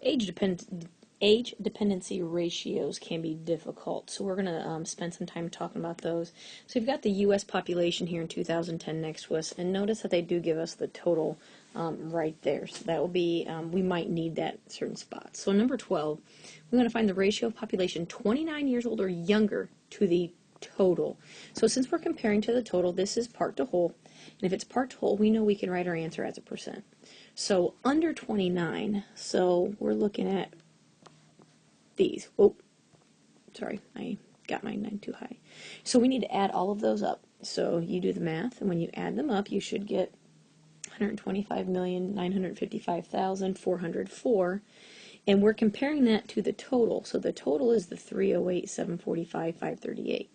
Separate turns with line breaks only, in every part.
Age depend age dependency ratios can be difficult, so we're going to spend some time talking about those. So we've got the U.S. population here in 2010 next to us, and notice that they do give us the total right there. So that will be, we might need that in certain spots. So number 12, we're going to find the ratio of population 29 years old or younger to the total. So since we're comparing to the total, this is part to whole, and if it's part to whole, we know we can write our answer as a percent. So under 29, so we're looking at these. Oh, sorry, I got my 9 too high. So we need to add all of those up. So you do the math, and when you add them up, you should get 125,955,404, and we're comparing that to the total. So the total is the 308,745,538.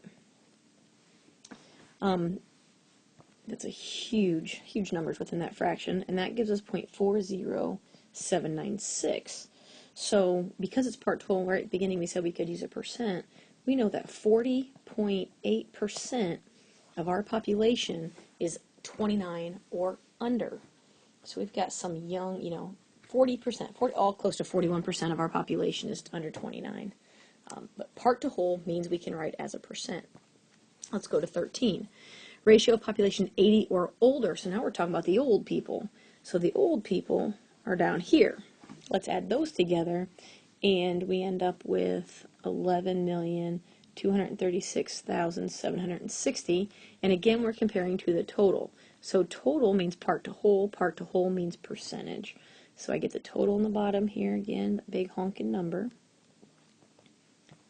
That's a huge numbers within that fraction, and that gives us 0.40796. So because it's part total, right at the beginning we said we could use a percent, we know that 40.8% of our population is 29 or under. So we've got some young, 40%, all close to 41% of our population is under 29. But part to whole means we can write as a percent. Let's go to 13. Ratio of population 80 or older. So now we're talking about the old people. So the old people are down here. Let's add those together, and we end up with 11,236,760. And again, we're comparing to the total. So total means part to whole means percentage. So I get the total on the bottom here again, the big honking number,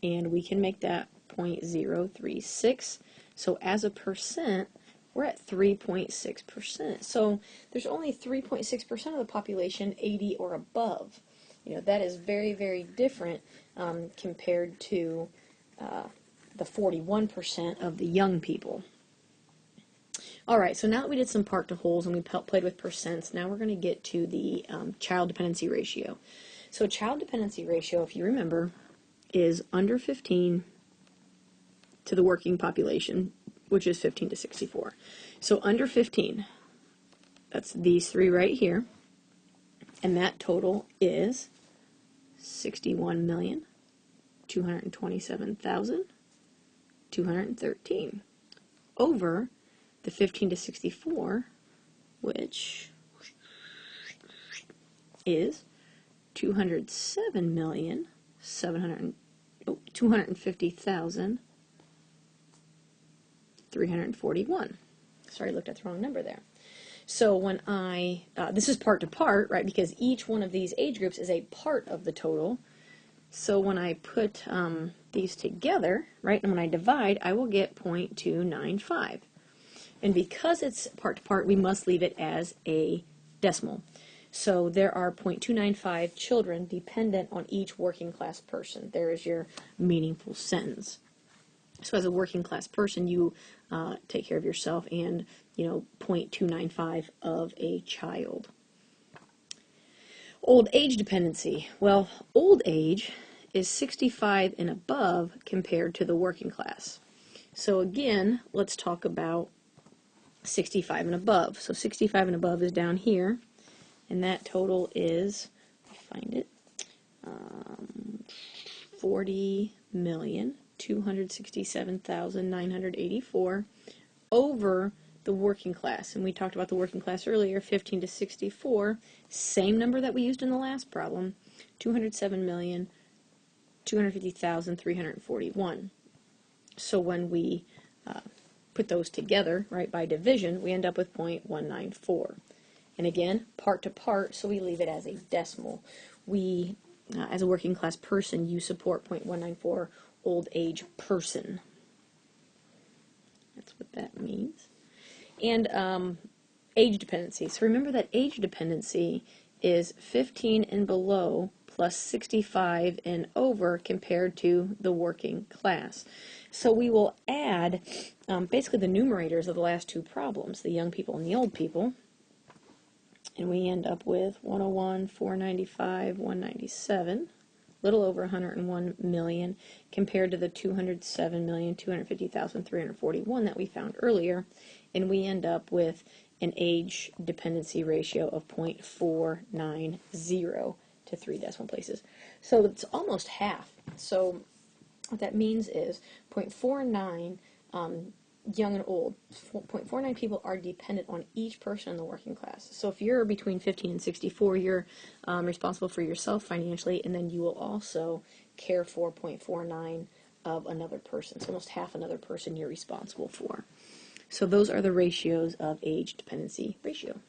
and we can make that 0.036. So as a percent, we're at 3.6%. So there's only 3.6% of the population 80 or above. That is very different compared to the 41% of the young people. All right, so now that we did some part to wholes and we played with percents, now we're going to get to the child dependency ratio. So child dependency ratio, if you remember, is under 15 to the working population, which is 15 to 64. So under 15, that's these three right here, and that total is 61,227,213 over the 15 to 64, which is 250,341. Sorry, I looked at the wrong number there. So when this is part to part, right, because each one of these age groups is a part of the total. So when I put these together, right, and when I divide, I will get 0.295. And because it's part to part, we must leave it as a decimal. So there are 0.295 children dependent on each working class person. There is your meaningful sentence. So as a working class person, you take care of yourself and, 0.295 of a child. Old age dependency. Well, old age is 65 and above compared to the working class. So again, let's talk about 65 and above. So 65 and above is down here, and that total is, find it, 40,267,984 over the working class. And we talked about the working class earlier, 15 to 64, same number that we used in the last problem, 207,250,341. So when we put those together, right, by division, we end up with 0.194. And again, part to part, so we leave it as a decimal. We, as a working class person, you support 0.194 old age person. That's what that means. And age dependency. So remember that age dependency is 15 and below plus 65 and over compared to the working class. So we will add basically the numerators of the last two problems, the young people and the old people, and we end up with 101, 495, 197, a little over 101 million compared to the 207,250,341 that we found earlier, and we end up with an age dependency ratio of 0.490. to 3 decimal places. So it's almost half. So what that means is 0.49 young and old, 0.49 people are dependent on each person in the working class. So if you're between 15 and 64, you're responsible for yourself financially, and then you will also care for 0.49 of another person. So almost half another person you're responsible for. So those are the ratios of age dependency ratio.